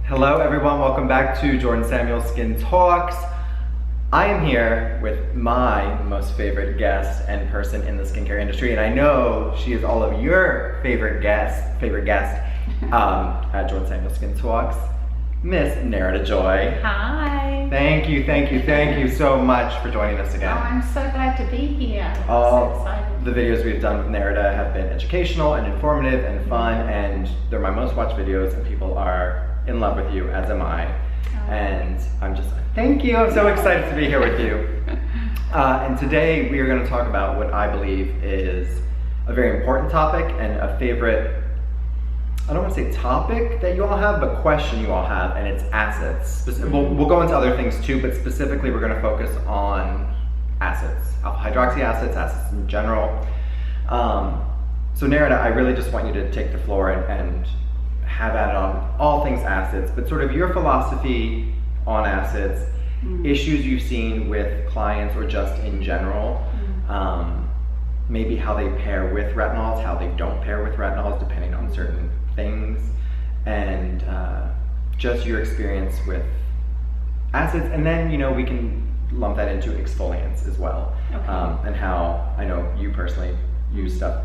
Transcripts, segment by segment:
Hello everyone, welcome back to Jordan Samuel Skin Talks. I am here with my most favorite guest and person in the skincare industry, and I know she is all of your favorite guest at Jordan Samuel Skin Talks, Miss Nerida Joy. Hi. Thank you so much for joining us again. Oh, I'm so glad to be here. I'm All so excited. the videos we've done with Nerida have been educational and informative and fun, and they're my most watched videos, and people are in love with you, as am I. And I'm just, thank you, I'm so excited to be here with you. And today we are going to talk about what I believe is a very important topic and a favorite, I don't want to say topic that you all have, but question you all have, and it's acids. We'll go into other things too, but specifically we're going to focus on acids, alpha hydroxy acids, acids in general. So Nerida, I really just want you to take the floor and have at it on all things acids, but sort of your philosophy on acids, issues you've seen with clients or just in general, maybe how they pair with retinols, how they don't pair with retinols depending on certain things, and just your experience with acids, and then we can lump that into exfoliants as well. Okay. And how I know you personally use stuff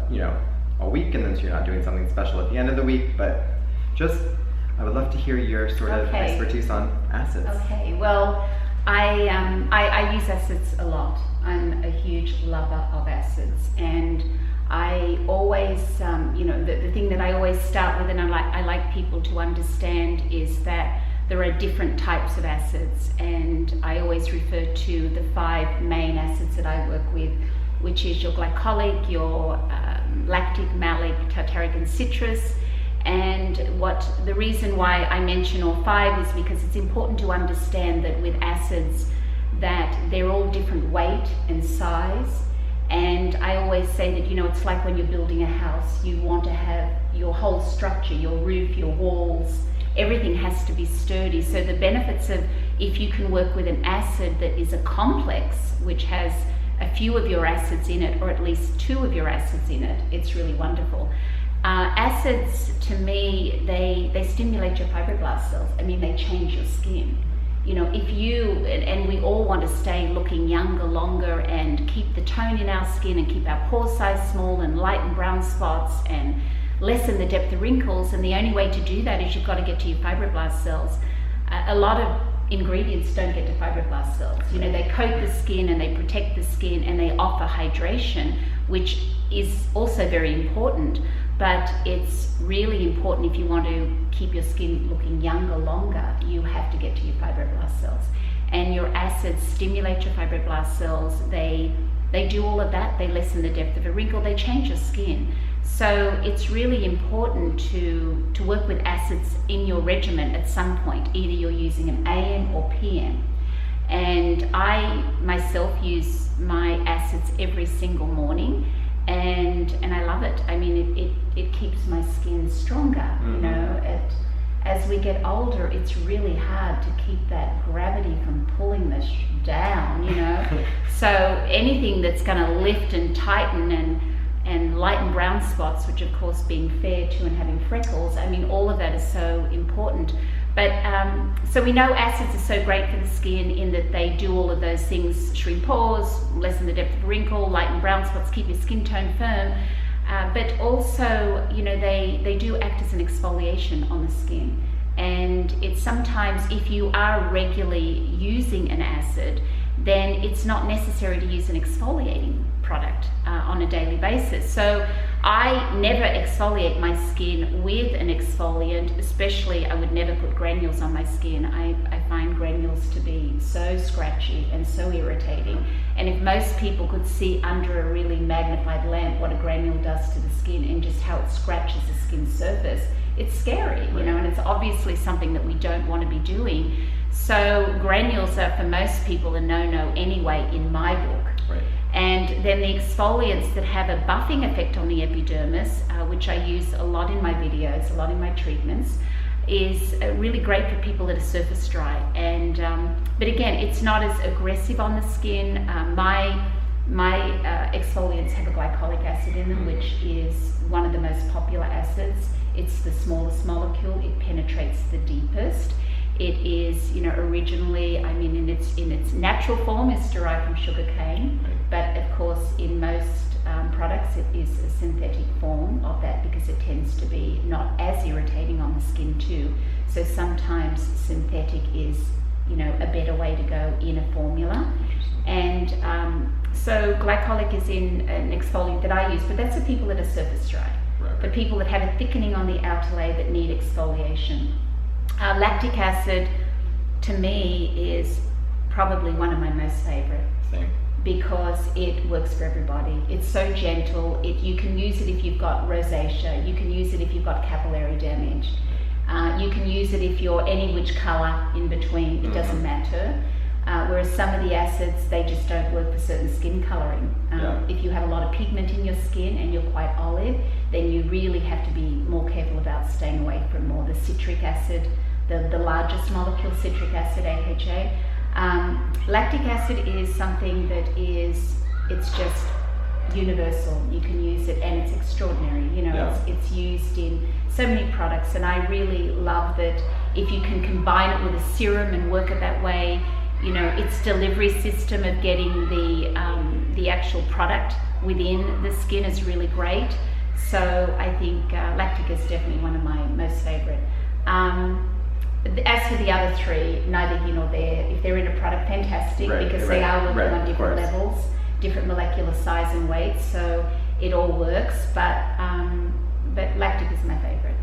all week, and then so you're not doing something special at the end of the week, but I would love to hear your sort of expertise on acids. Okay, well, I use acids a lot. I'm a huge lover of acids, and I always, the thing that I always start with, and I like people to understand, is that there are different types of acids, and I always refer to the 5 main acids that I work with, which is your glycolic, your lactic, malic, tartaric, and citrus. And the reason why I mention all 5 is because it's important to understand that with acids that they're all different weight and size. And I always say that, it's like when you're building a house, you want to have your whole structure, your roof, your walls, everything has to be sturdy. So the benefits of, if you can work with an acid that is a complex, which has a few of your acids in it, or at least 2 of your acids in it, it's really wonderful. Acids, to me, they stimulate your fibroblast cells. I mean, they change your skin. If you, and we all want to stay looking younger, longer, and keep the tone in our skin, and keep our pore size small, and lighten brown spots, and lessen the depth of wrinkles, and the only way to do that is you've got to get to your fibroblast cells. A lot of ingredients don't get to fibroblast cells. They coat the skin, and they protect the skin, and they offer hydration, which is also very important. But it's really important, if you want to keep your skin looking younger, longer, you have to get to your fibroblast cells. And your acids stimulate your fibroblast cells. They do all of that. They lessen the depth of a wrinkle. They change your skin. So it's really important to work with acids in your regimen at some point. Either you're using an AM or PM. And I myself use my acids every single morning. And I love it. I mean, it keeps my skin stronger. As we get older, it's really hard to keep that gravity from pulling us down. So anything that's going to lift and tighten and lighten brown spots, which of course being fair too and having freckles, I mean, all of that is so important. But so we know acids are so great for the skin in that they do all of those things: shrink pores, lessen the depth of a wrinkle, lighten brown spots, keep your skin tone firm. But also, they do act as an exfoliation on the skin. And it's sometimes, if you are regularly using an acid, then it's not necessary to use an exfoliating product on a daily basis. So I never exfoliate my skin with an exfoliant, especially I would never put granules on my skin. I find granules to be so scratchy and so irritating. And if most people could see under a really magnified lamp what a granule does to the skin and just how it scratches the skin surface, it's scary, and it's obviously something that we don't want to be doing. So granules are, for most people, a no-no anyway in my book. Right. And then the exfoliants that have a buffing effect on the epidermis, which I use a lot in my videos, a lot in my treatments, is really great for people that are surface dry. And but again, it's not as aggressive on the skin. My exfoliants have a glycolic acid in them, which is one of the most popular acids. It's the smallest molecule. It penetrates the deepest. It is, originally, in its natural form, is derived from sugar cane, but of course, in most products, it is a synthetic form of that because it tends to be not as irritating on the skin too. So sometimes synthetic is, a better way to go in a formula. And so glycolic is in an exfoliant that I use, but that's for people that are surface dry. Right. For people that have a thickening on the outer layer that need exfoliation. Lactic acid, to me, is probably one of my most favorite. Same. Because it works for everybody. It's so gentle. You can use it if you've got rosacea. You can use it if you've got capillary damage. You can use it if you're any which color in between. It doesn't matter. Whereas some of the acids, they just don't work for certain skin coloring. If you have a lot of pigment in your skin and you're quite olive, then you really have to be more careful about staying away from more the citric acid, the largest molecule, citric acid, AHA. Lactic acid is something that it's just universal. You can use it and it's extraordinary. It's used in so many products, and I really love that if you can combine it with a serum and work it that way, its delivery system of getting the actual product within the skin is really great. So I think Lactic is definitely one of my most favorite. As for the other three, neither here nor there. If they're in a product, fantastic, because they are working on different levels, different molecular size and weight, so it all works. But Lactic is my favorite.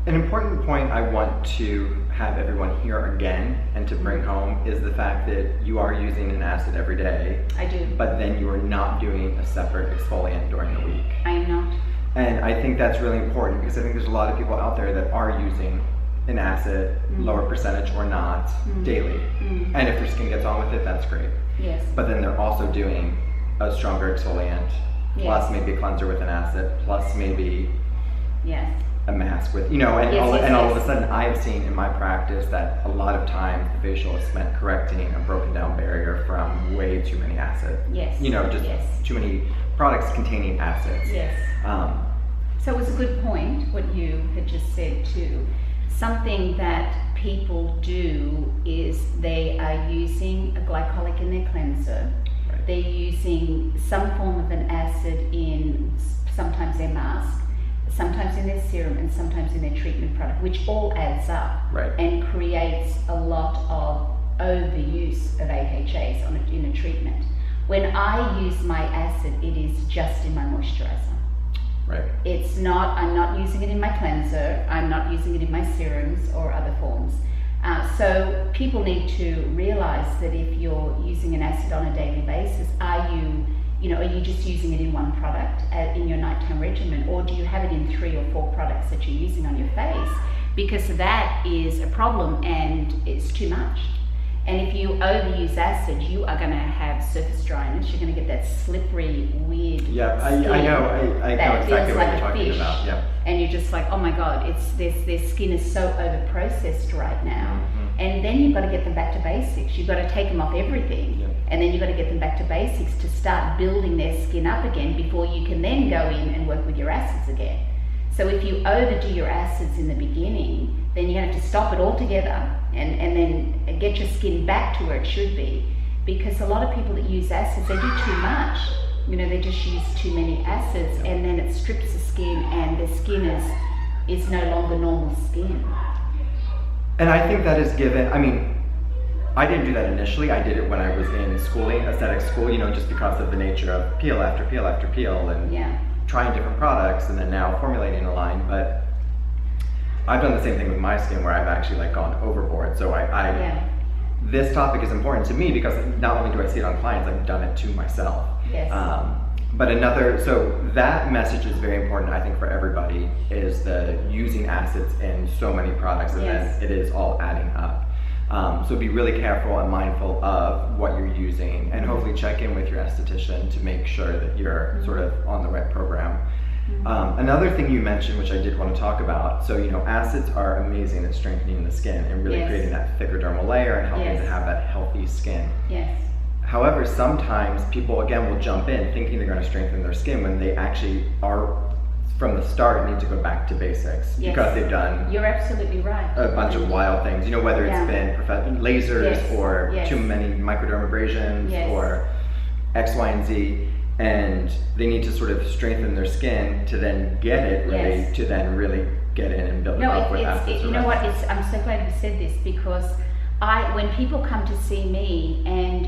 An important point I want to have everyone hear again and to bring home is the fact that you are using an acid every day. I do. But then you are not doing a separate exfoliant during the week. I am not. And I think that's really important because I think there's a lot of people out there that are using an acid, lower percentage or not, daily. And if their skin gets on with it, that's great. Yes. But then they're also doing a stronger exfoliant, plus maybe a cleanser with an acid, plus maybe a mask with, and all of a sudden I've seen in my practice that a lot of times the facial is meant correcting a broken down barrier from way too many acids. Yes. Too many products containing acids. Yes. So it was a good point what you had just said too. Something that people do is they are using a glycolic in their cleanser. Right. They're using some form of an acid in sometimes their mask, sometimes in their serum, and sometimes in their treatment product, which all adds up and creates a lot of overuse of AHAs in a treatment. When I use my acid, it is just in my moisturizer. Right. It's not, I'm not using it in my cleanser, I'm not using it in my serums or other forms. So people need to realize that if you're using an acid on a daily basis, are you just using it in one product in your nighttime regimen, or do you have it in 3 or 4 products that you're using on your face? Because that is a problem and it's too much. And if you overuse acid, you are going to have surface dryness. You're going to get that slippery, weird skin. I know. I know exactly what you're talking about. Yeah. And you're just like, oh my God, their skin is so over-processed right now. And then you've got to get them back to basics. You've got to take them off everything. Yeah. And then you've got to get them back to basics to start building their skin up again before you can then go in and work with your acids again. So if you overdo your acids in the beginning, then you have to stop it altogether and then get your skin back to where it should be. Because a lot of people that use acids, they do too much. They just use too many acids, and then it strips the skin and the skin is no longer normal skin. And I think that is given, I didn't do that initially. I did it when I was in schooling, aesthetic school, just because of the nature of peel after peel after peel and trying different products and then now formulating a line. But I've done the same thing with my skin where I've actually gone overboard. So this topic is important to me because not only do I see it on clients, I've done it to myself. Yes. So that message is very important, I think, for everybody, is the using acids in so many products, and then it is all adding up. So be really careful and mindful of what you're using, and hopefully check in with your esthetician to make sure that you're sort of on the right program. Another thing you mentioned, which I did want to talk about, so acids are amazing at strengthening the skin and really creating that thicker dermal layer and helping to have that healthy skin. Yes. However, sometimes people, again, will jump in thinking they're going to strengthen their skin when they actually are, from the start, need to go back to basics. Yes. Because they've done You're absolutely right. a bunch of wild things, whether it's been lasers or too many microdermabrasions or X, Y, and Z, and they need to sort of strengthen their skin to then get it ready to then really get in and build it up with acids. You know what? I'm so glad you said this, because when people come to see me and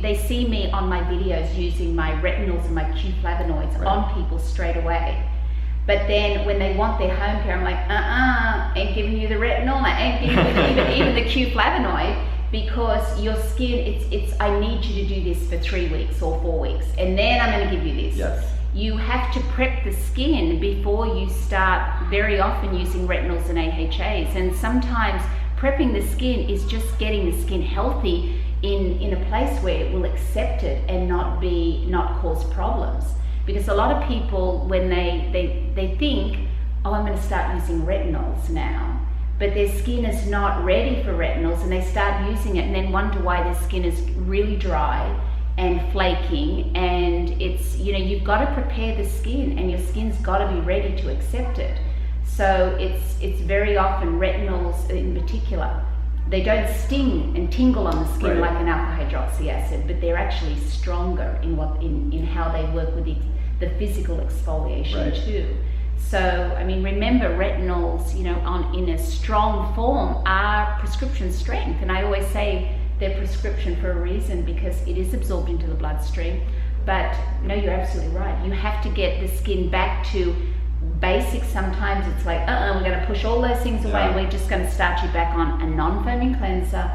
they see me on my videos using my retinols and my Q-flavonoids on people straight away. But then when they want their home care, I'm like, ain't giving you the retinol, I ain't giving you even the Q-flavonoid, because your skin, I need you to do this for 3 weeks or 4 weeks, and then I'm going to give you this. Yes. You have to prep the skin before you start very often using retinols and AHAs, and sometimes prepping the skin is just getting the skin healthy in a place where it will accept it and not cause problems. Because a lot of people, when they think, oh, I'm going to start using retinols now, but their skin is not ready for retinols, and they start using it and then wonder why their skin is really dry and flaking, and it's, you've got to prepare the skin, and your skin's got to be ready to accept it. So it's very often retinols in particular, they don't sting and tingle on the skin like an alpha hydroxy acid, but they're actually stronger in how they work with the physical exfoliation too. So, I mean, remember, retinols, in a strong form are prescription strength, and I always say they're prescription for a reason, because it is absorbed into the bloodstream. But no, you're absolutely right. You have to get the skin back to basics. Sometimes it's like, we're going to push all those things away, and we're just going to start you back on a non-foaming cleanser,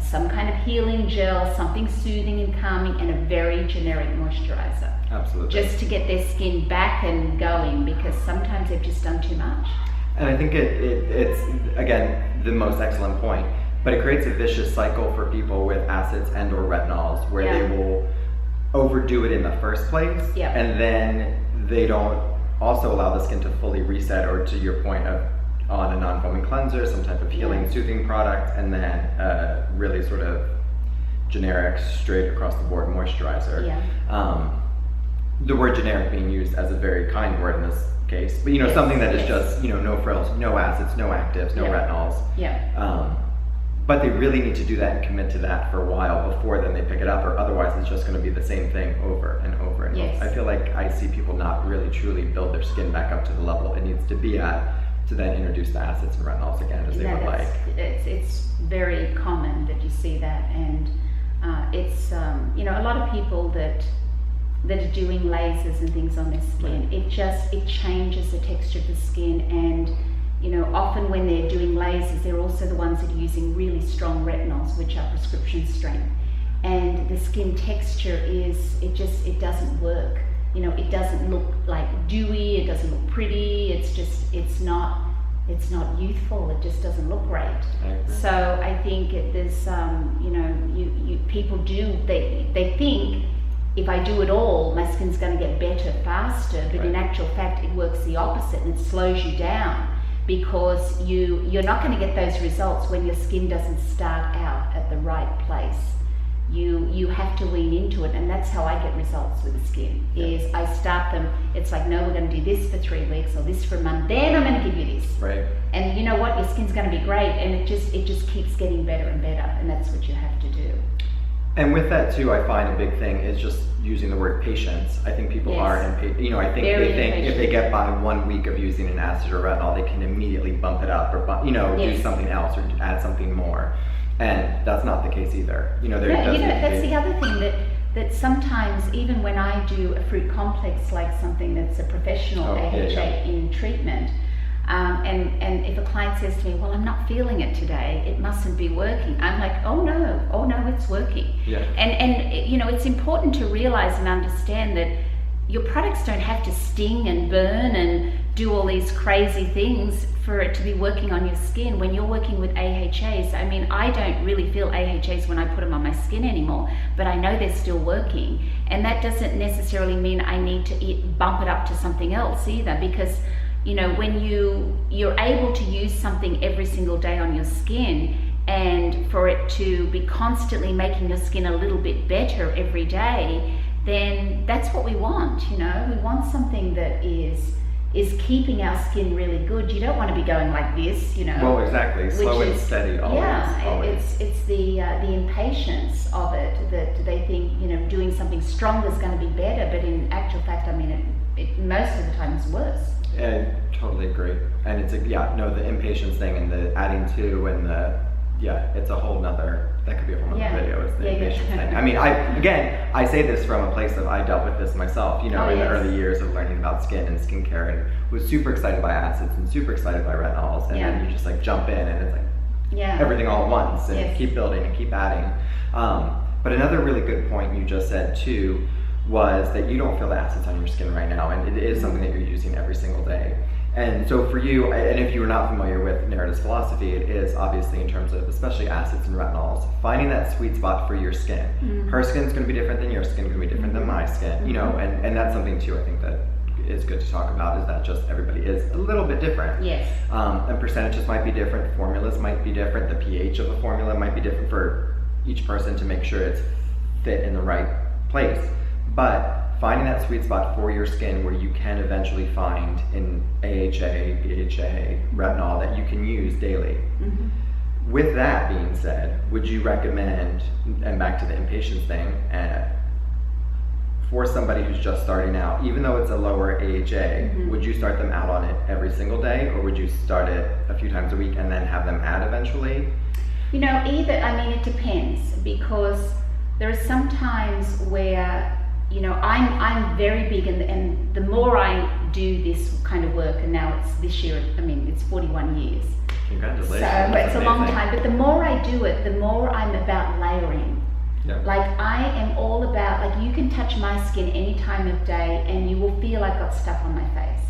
some kind of healing gel, something soothing and calming, and a very generic moisturizer. Absolutely. Just to get their skin back and going, because sometimes they've just done too much. And I think it's, again, the most excellent point, but it creates a vicious cycle for people with acids and or retinols, where they will overdo it in the first place, and then they don't also allow the skin to fully reset, or to your point of on a non-foaming cleanser, some type of healing, soothing product, and then really sort of generic, straight across the board moisturizer. The word generic being used as a very kind word in this case, but something that is just no frills, no acids, no actives, no retinols. But they really need to do that and commit to that for a while before then they pick it up, or otherwise it's just going to be the same thing over and over and over. I feel like I see people not really truly build their skin back up to the level it needs to be at to then introduce the acids and retinols again as they would like. It's very common that you see that, and it's a lot of people that are doing lasers and things on their skin. It changes the texture of the skin, and often when they're doing lasers, they're also the ones that are using really strong retinols, which are prescription strength. And the skin texture it doesn't work. It doesn't look like dewy, it doesn't look pretty, it's not youthful, it just doesn't look great. So I think there's, people they think, if I do it all, my skin's going to get better faster, but in actual fact, it works the opposite, and it slows you down, because you're not going to get those results when your skin doesn't start out at the right place. You have to lean into it, and that's how I get results with the skin. Is I start them, it's like, no, we're going to do this for 3 weeks or this for a month, then I'm going to give you this. And you know what, your skin's going to be great, and it just keeps getting better and better, and that's what you have to do. And with that too, I find a big thing is just using the word patience. I think people are impatient. I think they think if they get by 1 week of using an acid or retinol, they can immediately bump it up, or do something else, or add something more. And that's not the case either. That's the other thing, that sometimes, even when I do a fruit complex, like something that's a professional AHA in treatment, and if a client says to me, well, I'm not feeling it today, it mustn't be working, I'm like, oh no, it's working. And it's important to realize and understand that your products don't have to sting and burn and do all these crazy things for it to be working on your skin. When you're working with AHAs, I mean, I don't really feel AHAs when I put them on my skin anymore, but I know they're still working. And that doesn't necessarily mean I need to bump it up to something else either, because when you're able to use something every single day on your skin, and for it to be constantly making your skin a little bit better every day, then that's what we want, you know. We want something that is keeping our skin really good. You don't want to be going like this, you know. Well, exactly. Slow and steady, always. Yeah, always. it's the impatience of it that they think, you know, doing something stronger is going to be better, but in actual fact, I mean, it most of the time is worse. I totally agree. And it's the impatience thing and the adding to and it's a whole nother, that could be a whole nother video, is the impatience thing. I mean, I say this from a place of, I dealt with this myself, you know, in the early years of learning about skin and skincare, and was super excited by acids and super excited by retinols, and then you just like jump in and it's like everything all at once, and keep building and keep adding. But another really good point you just said too was that you don't feel the acids on your skin right now, and it is something that you're using every single day. And so for you, and if you were not familiar with Nerida's philosophy, it is obviously in terms of especially acids and retinols, finding that sweet spot for your skin. Her skin's going to be different than your skin, going to be different than my skin, you know, and that's something too I think that is good to talk about, is that just everybody is a little bit different. Yes. And percentages might be different, formulas might be different, the pH of the formula might be different for each person to make sure it's fit in the right place. But finding that sweet spot for your skin where you can eventually find an AHA, BHA, retinol that you can use daily. With that being said, would you recommend, and back to the impatience thing, for somebody who's just starting out, even though it's a lower AHA, would you start them out on it every single day, or would you start it a few times a week and then have them add eventually? You know, I mean, it depends, because there are some times where, you know, I'm very big, and the more I do this kind of work, and now it's this year, I mean, it's 41 years. Congratulations. So it's a long time, but the more I do it, the more I'm about layering. Like I am all about, like, you can touch my skin any time of day and you will feel I've got stuff on my face.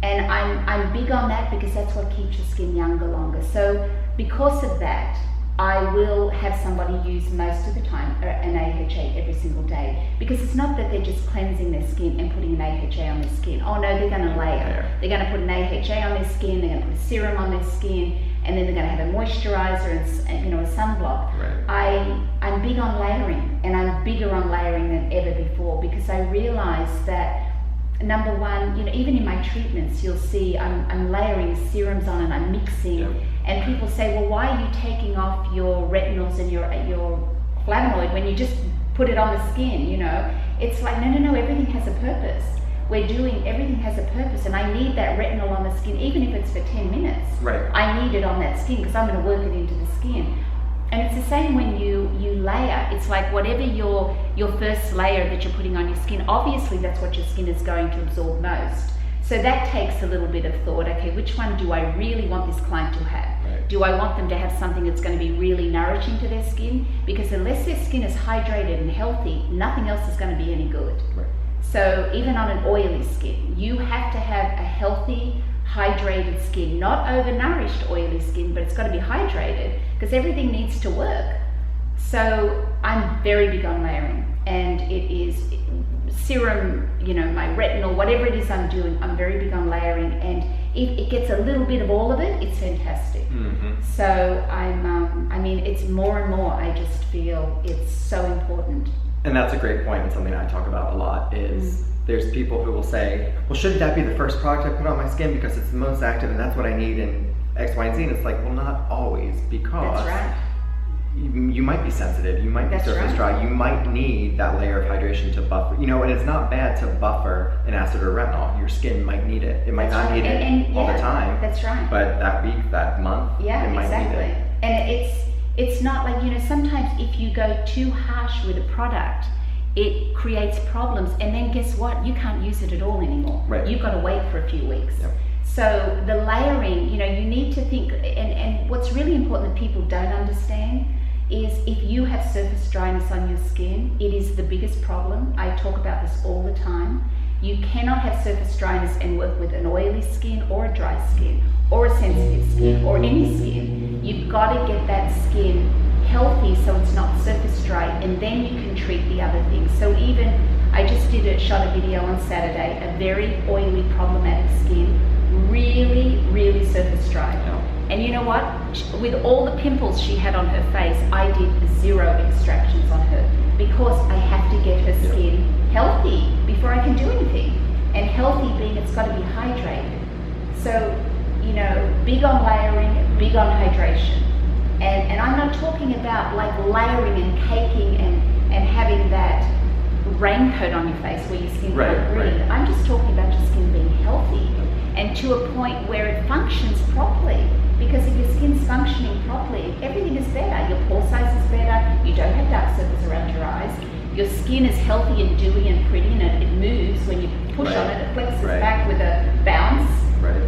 And I'm big on that because that's what keeps your skin younger longer. So because of that, I will have somebody use most of the time an AHA every single day, because it's not that they're just cleansing their skin and putting an AHA on their skin. Oh no, they're going to layer. They're going to put an AHA on their skin, they're going to put a serum on their skin, and then they're going to have a moisturizer and, you know, a sunblock. I'm big on layering, and I'm bigger on layering than ever before, because I realize that, number one, you know, even in my treatments, you'll see I'm layering serums on and I'm mixing. And people say, well, why are you taking off your retinols and your flavonoid when you just put it on the skin, you know? It's like, no, everything has a purpose. Everything has a purpose, and I need that retinol on the skin, even if it's for 10 minutes. I need it on that skin because I'm going to work it into the skin. And it's the same when you layer. It's like whatever your first layer that you're putting on your skin, obviously that's what your skin is going to absorb most. So that takes a little bit of thought. Okay, which one do I really want this client to have? Do I want them to have something that's going to be really nourishing to their skin? Because unless their skin is hydrated and healthy, nothing else is going to be any good. So even on an oily skin, you have to have a healthy, hydrated skin, not overnourished oily skin, but it's got to be hydrated because everything needs to work. So I'm very big on layering, and it is serum, you know, my retinol, whatever it is I'm doing, I'm very big on layering, and if it gets a little bit of all of it, it's fantastic. So I mean, it's more and more, I just feel it's so important. And that's a great point, and something I talk about a lot is there's people who will say, well, shouldn't that be the first product I put on my skin because it's the most active and that's what I need in X, Y, and Z? And it's like, well, not always, because you might be sensitive, you might be surface dry, you might need that layer of hydration to buffer, you know, and it's not bad to buffer an acid or retinol. Your skin might need it. It might not need it all the time. But that week, that month, it might need it. And it's not like, you know, sometimes if you go too harsh with a product, it creates problems, and then guess what? You can't use it at all anymore. You've got to wait for a few weeks. So the layering, you know, you need to think, and what's really important that people don't understand is if you have surface dryness on your skin, it is the biggest problem. I talk about this all the time. You cannot have surface dryness and work with an oily skin or a dry skin or a sensitive skin or any skin. You've got to get that skin healthy so it's not surface dry, and then you can treat the other things. So even, I just shot a video on Saturday, a very oily, problematic skin, really surface dry. And you know what? With all the pimples she had on her face, I did 0 extractions on her because I have to get her skin healthy before I can do anything. And healthy being it's got to be hydrated. So, you know, big on layering, big on hydration. And I'm not talking about like layering and caking and having that raincoat on your face where your skin can't breathe. I'm just talking about your skin being healthy and to a point where it functions properly. Because if your skin's functioning properly, everything is better. Your pore size is better. You don't have dark circles around your eyes. Your skin is healthy and dewy and pretty, and it moves when you push on it. It flexes back with a bounce.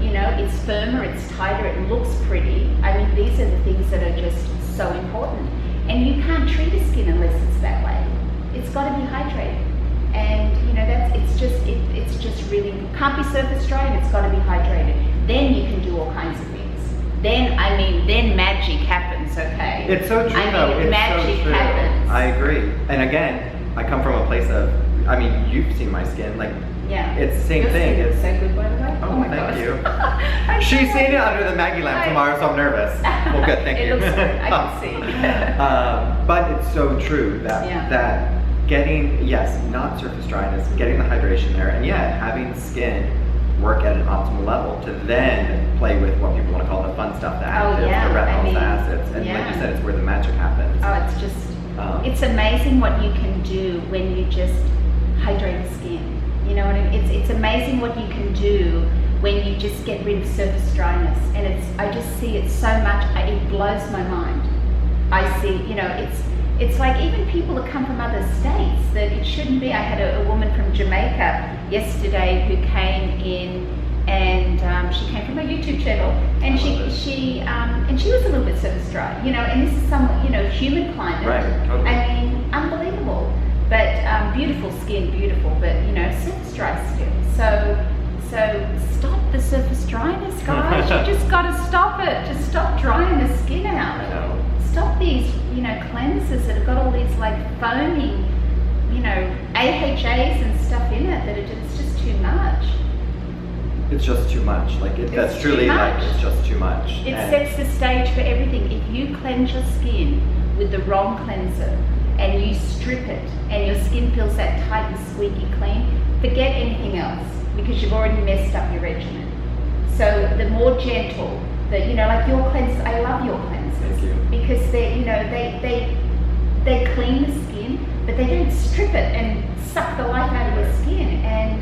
You know, it's firmer, it's tighter, it looks pretty. I mean, these are the things that are just so important. And you can't treat a skin unless it's that way. It's got to be hydrated. And you know, it's just really, can't be surface dry and it's got to be hydrated. Then you can do all kinds of things. Then magic happens, okay? It's so true though, it's magic so true. happens. I agree. And again, I come from a place of, I mean, you've seen my skin, like, it's the same thing. It's so good, by the way. Oh my God. You. She's seen it under the Maggie lamp tomorrow, so I'm nervous. Well, good, thank you. It looks good, I can see. But it's so true that getting, not surface dryness, getting the hydration there, and having skin work at an optimal level to then play with what people want to call the fun stuff, the actives, the retinols, the acids, and like you said, it's where the magic happens. Oh, it's just, it's amazing what you can do when you just hydrate the skin. You know what I mean? It's amazing what you can do when you just get rid of surface dryness, and I just see it so much. It blows my mind. I see, you know, it's like even people that come from other states that it shouldn't be. I had a woman from Jamaica yesterday who came in, and she came from a YouTube channel, and she was a little bit surface dry, you know, and this is some, you know, humid climate. Right, totally. I mean, unbelievable. But beautiful skin, beautiful, but you know, surface dry still. So stop the surface dryness, guys. You just got to stop it. Just stop drying the skin out. I know. Stop these, you know, cleansers that have got all these like foaming, you know, AHAs and stuff in it that it's just too much. It's just too much. Like that's truly like it's just too much. It sets the stage for everything. If you cleanse your skin with the wrong cleanser, and you strip it and your skin feels that tight and squeaky clean, forget anything else because you've already messed up your regimen. So the more gentle, you know, like your cleanse, I love your cleansers. Thank you. Because they, you know, they clean the skin, but they don't strip it and suck the life out of your skin. And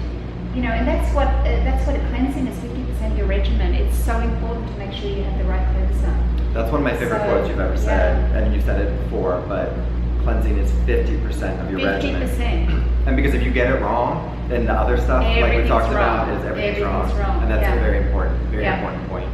you know, and that's what a cleansing is. 50% of your regimen. It's so important to make sure you have the right cleanser. That's one of my favorite quotes you've ever said, and you've said it before, but cleansing is 50% of your regimen. 50%. And because if you get it wrong, then the other stuff, like we talked about, is everything's wrong. And that's a very important point.